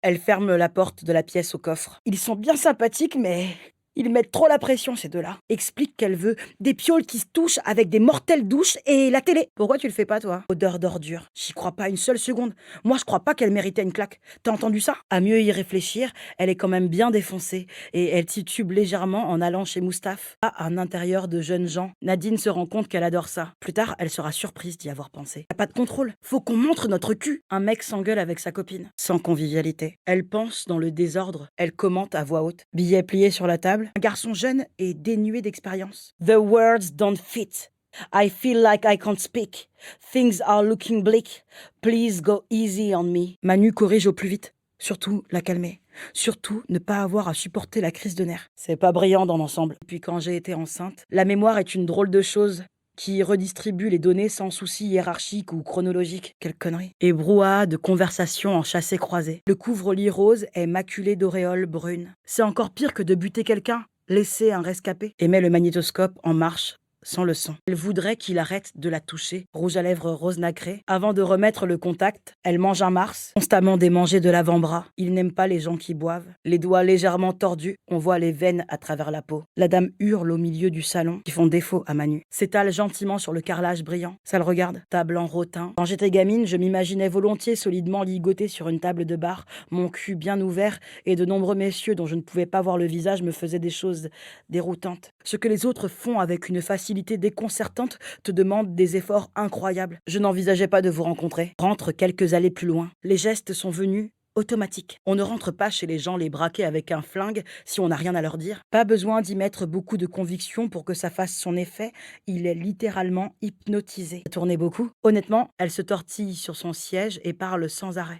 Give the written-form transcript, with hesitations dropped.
Elle ferme la porte de la pièce au coffre. Ils sont bien sympathiques, mais ils mettent trop la pression, ces deux-là. Explique qu'elle veut des pioles qui se touchent avec des mortelles douches et la télé. Pourquoi tu le fais pas, toi? Odeur d'ordure. J'y crois pas une seule seconde. Moi, je crois pas qu'elle méritait une claque. T'as entendu ça? À mieux y réfléchir, elle est quand même bien défoncée et elle titube légèrement en allant chez Moustaphe. À un intérieur de jeunes gens, Nadine se rend compte qu'elle adore ça. Plus tard, elle sera surprise d'y avoir pensé. T'as pas de contrôle. Faut qu'on montre notre cul. Un mec s'engueule avec sa copine. Sans convivialité. Elle pense dans le désordre. Elle commente à voix haute. Billet plié sur la table. Un garçon jeune et dénué d'expérience. The words don't fit. I feel like I can't speak. Things are looking bleak. Please go easy on me. Manu corrige au plus vite. Surtout la calmer. Surtout ne pas avoir à supporter la crise de nerfs. C'est pas brillant dans l'ensemble. Puis quand j'ai été enceinte, la mémoire est une drôle de chose qui redistribue les données sans souci hiérarchique ou chronologique. Quelle connerie. Et brouhaha de conversations en chassé-croisé. Le couvre-lit rose est maculé d'auréoles brunes. C'est encore pire que de buter quelqu'un, laisser un rescapé. Et met le magnétoscope en marche sans le son. Elle voudrait qu'il arrête de la toucher, rouge à lèvres rose nacré. Avant de remettre le contact, elle mange un Mars, constamment démangé de l'avant-bras. Il n'aime pas les gens qui boivent. Les doigts légèrement tordus, on voit les veines à travers la peau. La dame hurle au milieu du salon, qui font défaut à Manu. S'étale gentiment sur le carrelage brillant. Ça le regarde, table en rotin. Quand j'étais gamine, je m'imaginais volontiers solidement ligotée sur une table de bar, mon cul bien ouvert, et de nombreux messieurs dont je ne pouvais pas voir le visage me faisaient des choses déroutantes. Ce que les autres font avec une facilité déconcertante te demande des efforts incroyables. Je n'envisageais pas de vous rencontrer. Rentre quelques allées plus loin. Les gestes sont venus automatiques. On ne rentre pas chez les gens les braquer avec un flingue si on n'a rien à leur dire. Pas besoin d'y mettre beaucoup de conviction pour que ça fasse son effet. Il est littéralement hypnotisé. Ça tournait beaucoup. Honnêtement, elle se tortille sur son siège et parle sans arrêt.